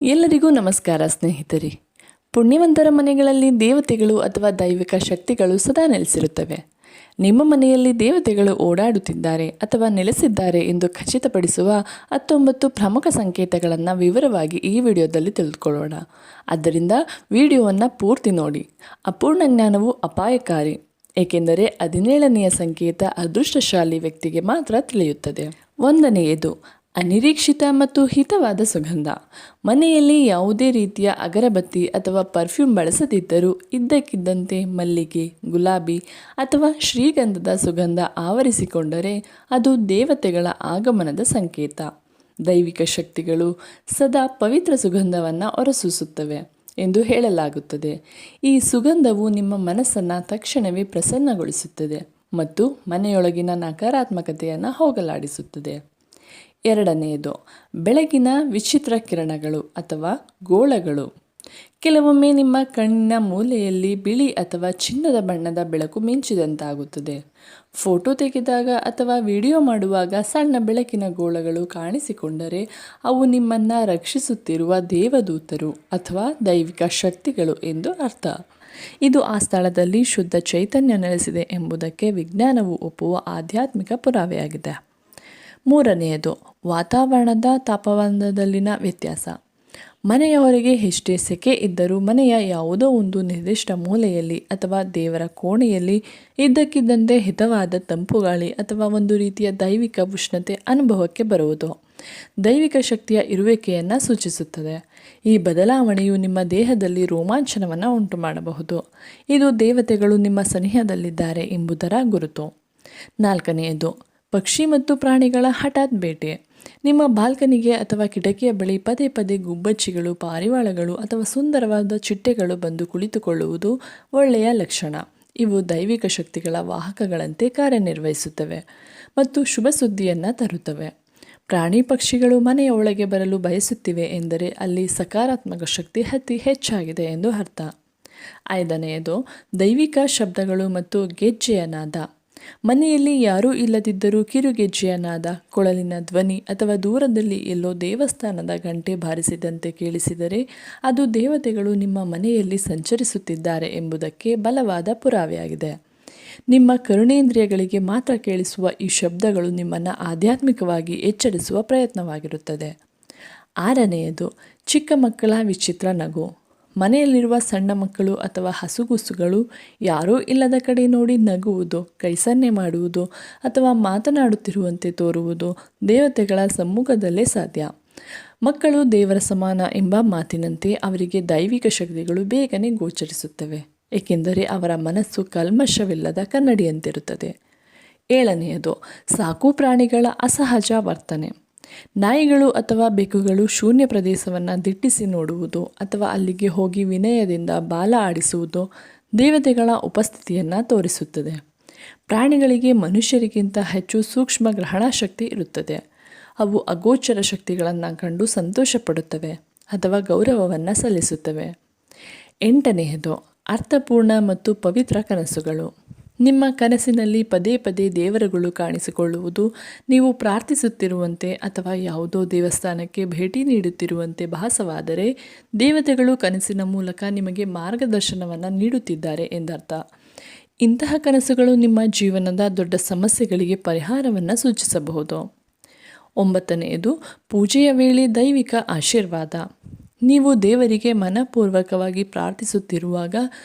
ಎಲ್ಲರಿಗೂ ನಮಸ್ಕಾರ ಸ್ನೇಹಿತರೆ. ಪುಣ್ಯವಂತರ ಮನೆಗಳಲ್ಲಿ ದೇವತೆಗಳು ಅಥವಾ ದೈವಿಕ ಶಕ್ತಿಗಳು ಸದಾ ನೆಲೆಸಿರುತ್ತವೆ. ನಿಮ್ಮ ಮನೆಯಲ್ಲಿ ದೇವತೆಗಳು ಓಡಾಡುತ್ತಿದ್ದಾರೆ ಅಥವಾ ನೆಲೆಸಿದ್ದಾರೆ ಎಂದು ಖಚಿತಪಡಿಸುವ 19 ಪ್ರಮುಖ ಸಂಕೇತಗಳನ್ನು ವಿವರವಾಗಿ ಈ ವಿಡಿಯೋದಲ್ಲಿ ತಿಳಿದುಕೊಳ್ಳೋಣ. ಆದ್ದರಿಂದ ವಿಡಿಯೋವನ್ನು ಪೂರ್ತಿ ನೋಡಿ. ಅಪೂರ್ಣ ಜ್ಞಾನವು ಅಪಾಯಕಾರಿ, ಏಕೆಂದರೆ 17ನೆಯ ಸಂಕೇತ ಅದೃಷ್ಟಶಾಲಿ ವ್ಯಕ್ತಿಗೆ ಮಾತ್ರ ತಿಳಿಯುತ್ತದೆ. 1ನೇಯದು ಅನಿರೀಕ್ಷಿತ ಮತ್ತು ಹಿತವಾದ ಸುಗಂಧ. ಮನೆಯಲ್ಲಿ ಯಾವುದೇ ರೀತಿಯ ಅಗರಬತ್ತಿ ಅಥವಾ ಪರ್ಫ್ಯೂಮ್ ಬಳಸದಿದ್ದರೂ ಇದ್ದಕ್ಕಿದ್ದಂತೆ ಮಲ್ಲಿಗೆ, ಗುಲಾಬಿ ಅಥವಾ ಶ್ರೀಗಂಧದ ಸುಗಂಧ ಆವರಿಸಿಕೊಂಡರೆ ಅದು ದೇವತೆಗಳ ಆಗಮನದ ಸಂಕೇತ. ದೈವಿಕ ಶಕ್ತಿಗಳು ಸದಾ ಪವಿತ್ರ ಸುಗಂಧವನ್ನು ಹೊರಸೂಸುತ್ತವೆ ಎಂದು ಹೇಳಲಾಗುತ್ತದೆ. ಈ ಸುಗಂಧವು ನಿಮ್ಮ ಮನಸ್ಸನ್ನು ತಕ್ಷಣವೇ ಪ್ರಸನ್ನಗೊಳಿಸುತ್ತದೆ ಮತ್ತು ಮನೆಯೊಳಗಿನ ನಕಾರಾತ್ಮಕತೆಯನ್ನು ಹೋಗಲಾಡಿಸುತ್ತದೆ. 2ನೇಯದು ಬೆಳಗಿನ ವಿಚಿತ್ರ ಕಿರಣಗಳು ಅಥವಾ ಗೋಳಗಳು. ಕೆಲವೊಮ್ಮೆ ನಿಮ್ಮ ಕಣ್ಣಿನ ಮೂಲೆಯಲ್ಲಿ ಬಿಳಿ ಅಥವಾ ಚಿನ್ನದ ಬಣ್ಣದ ಬೆಳಕು ಮಿಂಚಿದಂತಾಗುತ್ತದೆ. ಫೋಟೋ ತೆಗೆದಾಗ ಅಥವಾ ವಿಡಿಯೋ ಮಾಡುವಾಗ ಸಣ್ಣ ಬೆಳಕಿನ ಗೋಳಗಳು ಕಾಣಿಸಿಕೊಂಡರೆ ಅವು ನಿಮ್ಮನ್ನು ರಕ್ಷಿಸುತ್ತಿರುವ ದೇವದೂತರು ಅಥವಾ ದೈವಿಕ ಶಕ್ತಿಗಳು ಎಂದು ಅರ್ಥ. ಇದು ಆ ಸ್ಥಳದಲ್ಲಿ ಶುದ್ಧ ಚೈತನ್ಯ ನೆಲೆಸಿದೆ ಎಂಬುದಕ್ಕೆ ವಿಜ್ಞಾನವು ಒಪ್ಪುವ ಆಧ್ಯಾತ್ಮಿಕ ಪುರಾವೆಯಾಗಿದೆ. 3ನೇಯದು ವಾತಾವರಣದ ತಾಪಮಾನದಲ್ಲಿನ ವ್ಯತ್ಯಾಸ. ಮನೆಯ ಹೊರಗೆ ಎಷ್ಟೇ ಸೆಕೆ ಇದ್ದರೂ ಮನೆಯ ಯಾವುದೋ ಒಂದು ನಿರ್ದಿಷ್ಟ ಮೂಲೆಯಲ್ಲಿ ಅಥವಾ ದೇವರ ಕೋಣೆಯಲ್ಲಿ ಇದ್ದಕ್ಕಿದ್ದಂತೆ ಹಿತವಾದ ತಂಪು ಗಾಳಿ ಅಥವಾ ಒಂದು ರೀತಿಯ ದೈವಿಕ ಉಷ್ಣತೆ ಅನುಭವಕ್ಕೆ ಬರುವುದು ದೈವಿಕ ಶಕ್ತಿಯ ಇರುವಿಕೆಯನ್ನು ಸೂಚಿಸುತ್ತದೆ. ಈ ಬದಲಾವಣೆಯು ನಿಮ್ಮ ದೇಹದಲ್ಲಿ ರೋಮಾಂಚನವನ್ನು ಉಂಟು ಮಾಡಬಹುದು. ಇದು ದೇವತೆಗಳು ನಿಮ್ಮ ಸನಿಹದಲ್ಲಿದ್ದಾರೆ ಎಂಬುದರ ಗುರುತು. 4ನೇಯದು ಪಕ್ಷಿ ಮತ್ತು ಪ್ರಾಣಿಗಳ ಹಠಾತ್ ಭೇಟಿ. ನಿಮ್ಮ ಬಾಲ್ಕನಿಗೆ ಅಥವಾ ಕಿಟಕಿಯ ಬಳಿ ಪದೇ ಪದೇ ಗುಬ್ಬಚ್ಚಿಗಳು, ಪಾರಿವಾಳಗಳು ಅಥವಾ ಸುಂದರವಾದ ಚಿಟ್ಟೆಗಳು ಬಂದು ಕುಳಿತುಕೊಳ್ಳುವುದು ಒಳ್ಳೆಯ ಲಕ್ಷಣ. ಇವು ದೈವಿಕ ಶಕ್ತಿಗಳ ವಾಹಕಗಳಂತೆ ಕಾರ್ಯನಿರ್ವಹಿಸುತ್ತವೆ ಮತ್ತು ಶುಭ ಸುದ್ದಿಯನ್ನು ತರುತ್ತವೆ. ಪ್ರಾಣಿ ಪಕ್ಷಿಗಳು ಮನೆಯ ಒಳಗೆ ಬರಲು ಬಯಸುತ್ತಿವೆ ಎಂದರೆ ಅಲ್ಲಿ ಸಕಾರಾತ್ಮಕ ಶಕ್ತಿ ಅತಿ ಹೆಚ್ಚಾಗಿದೆ ಎಂದು ಅರ್ಥ. 5ನೇಯದು ದೈವಿಕ ಶಬ್ದಗಳು ಮತ್ತು ಗೆಜ್ಜೆಯ ನಾದ. ಮನೆಯಲ್ಲಿ ಯಾರೂ ಇಲ್ಲದಿದ್ದರೂ ಕಿರುಗೆಜ್ಜೆಯ ನಾದ, ಕೊಳಲಿನ ಧ್ವನಿ ಅಥವಾ ದೂರದಲ್ಲಿ ಎಲ್ಲೋ ದೇವಸ್ಥಾನದ ಗಂಟೆ ಬಾರಿಸಿದಂತೆ ಕೇಳಿಸಿದರೆ ಅದು ದೇವತೆಗಳು ನಿಮ್ಮ ಮನೆಯಲ್ಲಿ ಸಂಚರಿಸುತ್ತಿದ್ದಾರೆ ಎಂಬುದಕ್ಕೆ ಬಲವಾದ ಪುರಾವೆಯಾಗಿದೆ. ನಿಮ್ಮ ಕರುಣೇಂದ್ರಿಯಗಳಿಗೆ ಮಾತ್ರ ಕೇಳಿಸುವ ಈ ಶಬ್ದಗಳು ನಿಮ್ಮನ್ನು ಆಧ್ಯಾತ್ಮಿಕವಾಗಿ ಎಚ್ಚರಿಸುವ ಪ್ರಯತ್ನವಾಗಿರುತ್ತದೆ. 6ನೇಯದು ಚಿಕ್ಕ ಮಕ್ಕಳ ವಿಚಿತ್ರ ನಗು. ಮನೆಯಲ್ಲಿರುವ ಸಣ್ಣ ಮಕ್ಕಳು ಅಥವಾ ಹಸುಗೂಸುಗಳು ಯಾರೂ ಇಲ್ಲದ ಕಡೆ ನೋಡಿ ನಗುವುದು, ಕೈಸನ್ನೆ ಮಾಡುವುದು ಅಥವಾ ಮಾತನಾಡುತ್ತಿರುವಂತೆ ತೋರುವುದು ದೇವತೆಗಳ ಸಮ್ಮುಖದಲ್ಲೇ ಸಾಧ್ಯ. ಮಕ್ಕಳು ದೇವರ ಸಮಾನ ಎಂಬ ಮಾತಿನಂತೆ ಅವರಿಗೆ ದೈವಿಕ ಶಕ್ತಿಗಳು ಬೇಗನೆ ಗೋಚರಿಸುತ್ತವೆ, ಏಕೆಂದರೆ ಅವರ ಮನಸ್ಸು ಕಲ್ಮಶವಿಲ್ಲದ ಕನ್ನಡಿಯಂತಿರುತ್ತದೆ. 7ನೇಯದು ಸಾಕು ಪ್ರಾಣಿಗಳ ಅಸಹಜ ವರ್ತನೆ. ನಾಯಿಗಳು ಅಥವಾ ಬೆಕ್ಕುಗಳು ಶೂನ್ಯ ಪ್ರದೇಶವನ್ನು ದಿಟ್ಟಿಸಿ ನೋಡುವುದು ಅಥವಾ ಅಲ್ಲಿಗೆ ಹೋಗಿ ವಿನಯದಿಂದ ಬಾಲ ಆಡಿಸುವುದು ದೇವತೆಗಳ ಉಪಸ್ಥಿತಿಯನ್ನು ತೋರಿಸುತ್ತದೆ. ಪ್ರಾಣಿಗಳಿಗೆ ಮನುಷ್ಯರಿಗಿಂತ ಹೆಚ್ಚು ಸೂಕ್ಷ್ಮ ಗ್ರಹಣ ಶಕ್ತಿ ಇರುತ್ತದೆ. ಅವು ಅಗೋಚರ ಶಕ್ತಿಗಳನ್ನು ಕಂಡು ಸಂತೋಷಪಡುತ್ತವೆ ಅಥವಾ ಗೌರವವನ್ನು ಸಲ್ಲಿಸುತ್ತವೆ. 8ನೇಯದು ಅರ್ಥಪೂರ್ಣ ಮತ್ತು ಪವಿತ್ರ ಕನಸುಗಳು. ನಿಮ್ಮ ಕನಸಿನಲ್ಲಿ ಪದೇ ಪದೇ ದೇವರುಗಳು ಕಾಣಿಸಿಕೊಳ್ಳುವುದು, ನೀವು ಪ್ರಾರ್ಥಿಸುತ್ತಿರುವಂತೆ ಅಥವಾ ಯಾವುದೋ ದೇವಸ್ಥಾನಕ್ಕೆ ಭೇಟಿ ನೀಡುತ್ತಿರುವಂತೆ ಭಾಸವಾದರೆ ದೇವತೆಗಳು ಕನಸಿನ ಮೂಲಕ ನಿಮಗೆ ಮಾರ್ಗದರ್ಶನವನ್ನು ನೀಡುತ್ತಿದ್ದಾರೆ ಎಂದರ್ಥ. ಇಂತಹ ಕನಸುಗಳು ನಿಮ್ಮ ಜೀವನದ ದೊಡ್ಡ ಸಮಸ್ಯೆಗಳಿಗೆ ಪರಿಹಾರವನ್ನು ಸೂಚಿಸಬಹುದು. 9ನೇಯದು ಪೂಜೆಯ ವೇಳೆ ದೈವಿಕ ಆಶೀರ್ವಾದ. ನೀವು ದೇವರಿಗೆ ಮನಪೂರ್ವಕವಾಗಿ ಪ್ರಾರ್ಥಿಸುತ್ತಿರುವಾಗ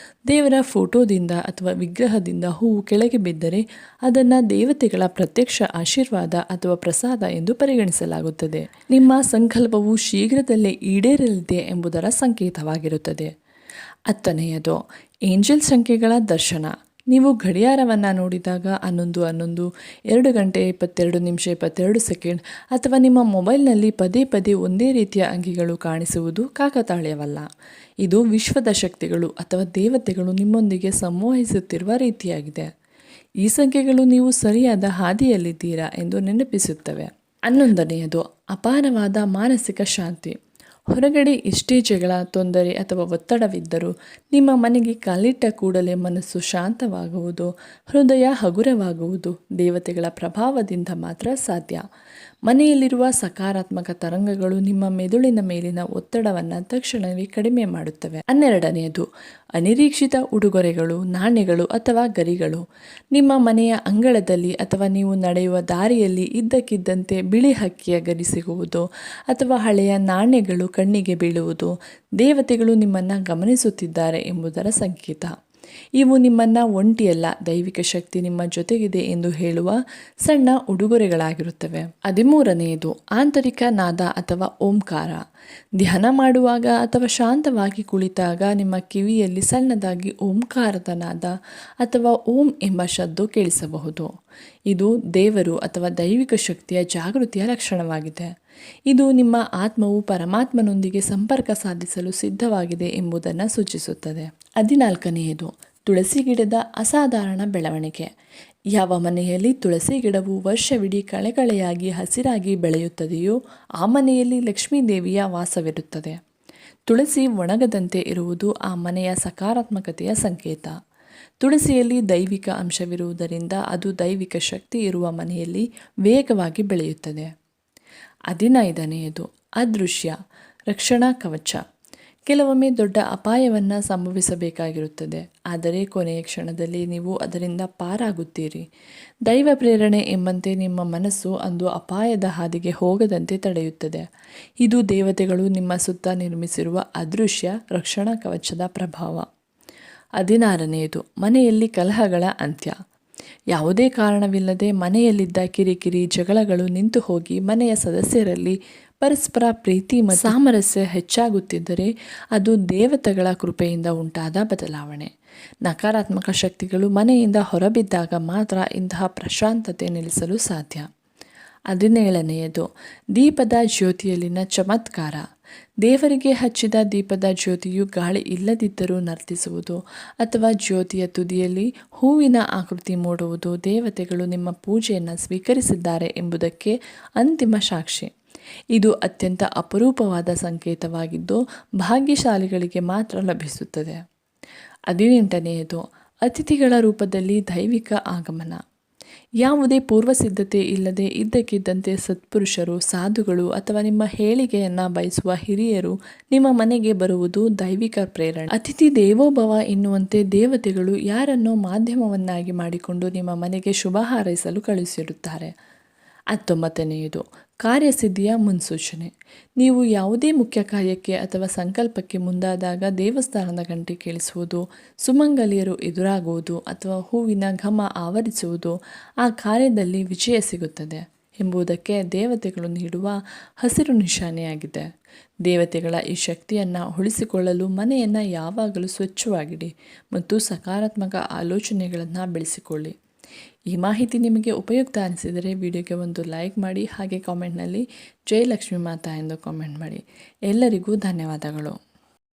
ದೇವರ ಫೋಟೋದಿಂದ ಅಥವಾ ವಿಗ್ರಹದಿಂದ ಹೂವು ಕೆಳಗೆ ಬಿದ್ದರೆ ಅದನ್ನು ದೇವತೆಗಳ ಪ್ರತ್ಯಕ್ಷ ಆಶೀರ್ವಾದ ಅಥವಾ ಪ್ರಸಾದ ಎಂದು ಪರಿಗಣಿಸಲಾಗುತ್ತದೆ. ನಿಮ್ಮ ಸಂಕಲ್ಪವು ಶೀಘ್ರದಲ್ಲೇ ಈಡೇರಲಿದೆ ಎಂಬುದರ ಸಂಕೇತವಾಗಿರುತ್ತದೆ. 10ನೇಯದು ಏಂಜಲ್ ಸಂಖ್ಯೆಗಳ ದರ್ಶನ. ನೀವು ಗಡಿಯಾರವನ್ನು ನೋಡಿದಾಗ 11:11, 2:22:22 ಅಥವಾ ನಿಮ್ಮ ಮೊಬೈಲ್ನಲ್ಲಿ ಪದೇ ಪದೇ ಒಂದೇ ರೀತಿಯ ಅಂಕಿಗಳು ಕಾಣಿಸುವುದು ಕಾಕತಾಳೀಯವಲ್ಲ. ಇದು ವಿಶ್ವದ ಶಕ್ತಿಗಳು ಅಥವಾ ದೇವತೆಗಳು ನಿಮ್ಮೊಂದಿಗೆ ಸಂವಹಿಸುತ್ತಿರುವ ರೀತಿಯಾಗಿದೆ. ಈ ಸಂಖ್ಯೆಗಳು ನೀವು ಸರಿಯಾದ ಹಾದಿಯಲ್ಲಿದ್ದೀರಾ ಎಂದು ನೆನಪಿಸುತ್ತವೆ. 11ನೇಯದು ಅಪಾರವಾದ ಮಾನಸಿಕ ಶಾಂತಿ. ಹೊರಗಡೆ ಎಷ್ಟೇ ಜಗಳ, ತೊಂದರೆ ಅಥವಾ ಒತ್ತಡವಿದ್ದರೂ ನಿಮ್ಮ ಮನೆಗೆ ಕಾಲಿಟ್ಟ ಕೂಡಲೇ ಮನಸ್ಸು ಶಾಂತವಾಗುವುದು, ಹೃದಯ ಹಗುರವಾಗುವುದು ದೇವತೆಗಳ ಪ್ರಭಾವದಿಂದ ಮಾತ್ರ ಸಾಧ್ಯ. ಮನೆಯಲ್ಲಿರುವ ಸಕಾರಾತ್ಮಕ ತರಂಗಗಳು ನಿಮ್ಮ ಮೆದುಳಿನ ಮೇಲಿನ ಒತ್ತಡವನ್ನು ತಕ್ಷಣವೇ ಕಡಿಮೆ ಮಾಡುತ್ತವೆ. 12ನೇದು, ಅನಿರೀಕ್ಷಿತ ಉಡುಗೊರೆಗಳು, ನಾಣ್ಯಗಳು ಅಥವಾ ಗರಿಗಳು. ನಿಮ್ಮ ಮನೆಯ ಅಂಗಳದಲ್ಲಿ ಅಥವಾ ನೀವು ನಡೆಯುವ ದಾರಿಯಲ್ಲಿ ಇದ್ದಕ್ಕಿದ್ದಂತೆ ಬಿಳಿ ಹಕ್ಕಿಯ ಗರಿ ಸಿಗುವುದು ಅಥವಾ ಹಳೆಯ ನಾಣ್ಯಗಳು ಕಣ್ಣಿಗೆ ಬೀಳುವುದು ದೇವತೆಗಳು ನಿಮ್ಮನ್ನು ಗಮನಿಸುತ್ತಿದ್ದಾರೆ ಎಂಬುದರ ಸಂಕೇತ. ಇವು ನಿಮ್ಮನ್ನು ಒಂಟಿಯಲ್ಲ, ದೈವಿಕ ಶಕ್ತಿ ನಿಮ್ಮ ಜೊತೆಗಿದೆ ಎಂದು ಹೇಳುವ ಸಣ್ಣ ಉಡುಗೊರೆಗಳಾಗಿರುತ್ತವೆ. 13ನೇದು, ಆಂತರಿಕ ನಾದ ಅಥವಾ ಓಂಕಾರ. ಧ್ಯಾನ ಮಾಡುವಾಗ ಅಥವಾ ಶಾಂತವಾಗಿ ಕುಳಿತಾಗ ನಿಮ್ಮ ಕಿವಿಯಲ್ಲಿ ಸಣ್ಣದಾಗಿ ಓಂಕಾರದ ನಾದ ಅಥವಾ ಓಂ ಎಂಬ ಶಬ್ದ ಕೇಳಿಸಬಹುದು. ಇದು ದೇವರು ಅಥವಾ ದೈವಿಕ ಶಕ್ತಿಯ ಜಾಗೃತಿಯ ಲಕ್ಷಣವಾಗಿದೆ. ಇದು ನಿಮ್ಮ ಆತ್ಮವು ಪರಮಾತ್ಮನೊಂದಿಗೆ ಸಂಪರ್ಕ ಸಾಧಿಸಲು ಸಿದ್ಧವಾಗಿದೆ ಎಂಬುದನ್ನು ಸೂಚಿಸುತ್ತದೆ. 14ನೇದು, ತುಳಸಿ ಗಿಡದ ಅಸಾಧಾರಣ ಬೆಳವಣಿಗೆ. ಯಾವ ಮನೆಯಲ್ಲಿ ತುಳಸಿ ಗಿಡವು ವರ್ಷವಿಡೀ ಕಳೆಕಳೆಯಾಗಿ ಹಸಿರಾಗಿ ಬೆಳೆಯುತ್ತದೆಯೋ ಆ ಮನೆಯಲ್ಲಿ ಲಕ್ಷ್ಮೀ ದೇವಿಯ ವಾಸವಿರುತ್ತದೆ. ತುಳಸಿ ಒಣಗದಂತೆ ಇರುವುದು ಆ ಮನೆಯ ಸಕಾರಾತ್ಮಕತೆಯ ಸಂಕೇತ. ತುಳಸಿಯಲ್ಲಿ ದೈವಿಕ ಅಂಶವಿರುವುದರಿಂದ ಅದು ದೈವಿಕ ಶಕ್ತಿ ಇರುವ ಮನೆಯಲ್ಲಿ ವೇಗವಾಗಿ ಬೆಳೆಯುತ್ತದೆ. 15ನೇದು, ಅದೃಶ್ಯ ರಕ್ಷಣಾ ಕವಚ. ಕೆಲವೊಮ್ಮೆ ದೊಡ್ಡ ಅಪಾಯವನ್ನು ಸಂಭವಿಸಬೇಕಾಗಿರುತ್ತದೆ, ಆದರೆ ಕೊನೆಯ ಕ್ಷಣದಲ್ಲಿ ನೀವು ಅದರಿಂದ ಪಾರಾಗುತ್ತೀರಿ. ದೈವ ಪ್ರೇರಣೆ ಎಂಬಂತೆ ನಿಮ್ಮ ಮನಸ್ಸು ಅಂದು ಅಪಾಯದ ಹಾದಿಗೆ ಹೋಗದಂತೆ ತಡೆಯುತ್ತದೆ. ಇದು ದೇವತೆಗಳು ನಿಮ್ಮ ಸುತ್ತ ನಿರ್ಮಿಸಿರುವ ಅದೃಶ್ಯ ರಕ್ಷಣಾ ಕವಚದ ಪ್ರಭಾವ. 16ನೇದು, ಮನೆಯಲ್ಲಿ ಕಲಹಗಳ ಅಂತ್ಯ. ಯಾವುದೇ ಕಾರಣವಿಲ್ಲದೆ ಮನೆಯಲ್ಲಿದ್ದ ಕಿರಿಕಿರಿ ಜಗಳಗಳು ನಿಂತು ಹೋಗಿ ಮನೆಯ ಸದಸ್ಯರಲ್ಲಿ ಪರಸ್ಪರ ಪ್ರೀತಿ ಮತ್ತು ಸಾಮರಸ್ಯ ಹೆಚ್ಚಾಗುತ್ತಿದ್ದರೆ ಅದು ದೇವತೆಗಳ ಕೃಪೆಯಿಂದ ಉಂಟಾದ ಬದಲಾವಣೆ. ನಕಾರಾತ್ಮಕ ಶಕ್ತಿಗಳು ಮನೆಯಿಂದ ಹೊರಬಿದ್ದಾಗ ಮಾತ್ರ ಇಂತಹ ಪ್ರಶಾಂತತೆ ನೆಲೆಸಲು ಸಾಧ್ಯ. 17ನೇದು, ದೀಪದ ಜ್ಯೋತಿಯಲ್ಲಿನ ಚಮತ್ಕಾರ. ದೇವರಿಗೆ ಹಚ್ಚಿದ ದೀಪದ ಜ್ಯೋತಿಯು ಗಾಳಿ ಇಲ್ಲದಿದ್ದರೂ ನರ್ತಿಸುವುದು ಅಥವಾ ಜ್ಯೋತಿಯ ತುದಿಯಲ್ಲಿ ಹೂವಿನ ಆಕೃತಿ ಮೂಡುವುದು ದೇವತೆಗಳು ನಿಮ್ಮ ಪೂಜೆಯನ್ನು ಸ್ವೀಕರಿಸಿದ್ದಾರೆ ಎಂಬುದಕ್ಕೆ ಅಂತಿಮ ಸಾಕ್ಷಿ. ಇದು ಅತ್ಯಂತ ಅಪರೂಪವಾದ ಸಂಕೇತವಾಗಿದ್ದು ಭಾಗ್ಯಶಾಲಿಗಳಿಗೆ ಮಾತ್ರ ಲಭಿಸುತ್ತದೆ. 18ನೇದು, ಅತಿಥಿಗಳ ರೂಪದಲ್ಲಿ ದೈವಿಕ ಆಗಮನ. ಯಾವುದೇ ಪೂರ್ವಸಿದ್ಧತೆ ಇಲ್ಲದೆ ಇದ್ದಕ್ಕಿದ್ದಂತೆ ಸತ್ಪುರುಷರು, ಸಾಧುಗಳು ಅಥವಾ ನಿಮ್ಮ ಏಳಿಗೆಯನ್ನು ಬಯಸುವ ಹಿರಿಯರು ನಿಮ್ಮ ಮನೆಗೆ ಬರುವುದು ದೈವಿಕ ಪ್ರೇರಣೆ. ಅತಿಥಿ ದೇವೋಭವ ಎನ್ನುವಂತೆ ದೇವತೆಗಳು ಯಾರನ್ನೋ ಮಾಧ್ಯಮವನ್ನಾಗಿ ಮಾಡಿಕೊಂಡು ನಿಮ್ಮ ಮನೆಗೆ ಶುಭ ಹಾರೈಸಲು ಕಳುಹಿಸಿರುತ್ತಾರೆ. 19ನೇದು, ಕಾರ್ಯಸಿದ್ಧಿಯ ಮುನ್ಸೂಚನೆ. ನೀವು ಯಾವುದೇ ಮುಖ್ಯ ಕಾರ್ಯಕ್ಕೆ ಅಥವಾ ಸಂಕಲ್ಪಕ್ಕೆ ಮುಂದಾದಾಗ ದೇವಸ್ಥಾನದ ಗಂಟೆ ಕೇಳಿಸುವುದು, ಸುಮಂಗಲಿಯರು ಎದುರಾಗುವುದು ಅಥವಾ ಹೂವಿನ ಘಮ ಆವರಿಸುವುದು ಆ ಕಾರ್ಯದಲ್ಲಿ ವಿಜಯ ಸಿಗುತ್ತದೆ ಎಂಬುದಕ್ಕೆ ದೇವತೆಗಳು ನೀಡುವ ಹಸಿರು ನಿಶಾನೆಯಾಗಿದೆ. ದೇವತೆಗಳ ಈ ಶಕ್ತಿಯನ್ನು ಉಳಿಸಿಕೊಳ್ಳಲು ಮನೆಯನ್ನು ಯಾವಾಗಲೂ ಸ್ವಚ್ಛವಾಗಿಡಿ ಮತ್ತು ಸಕಾರಾತ್ಮಕ ಆಲೋಚನೆಗಳನ್ನು ಬೆಳೆಸಿಕೊಳ್ಳಿ. ಈ ಮಾಹಿತಿ ನಿಮಗೆ ಉಪಯುಕ್ತ ಅನಿಸಿದರೆ ವಿಡಿಯೋಗೆ ಒಂದು ಲೈಕ್ ಮಾಡಿ, ಹಾಗೆ ಕಾಮೆಂಟ್ನಲ್ಲಿ ಜೈ ಲಕ್ಷ್ಮೀ ಮಾತಾ ಎಂದು ಕಾಮೆಂಟ್ ಮಾಡಿ. ಎಲ್ಲರಿಗೂ ಧನ್ಯವಾದಗಳು.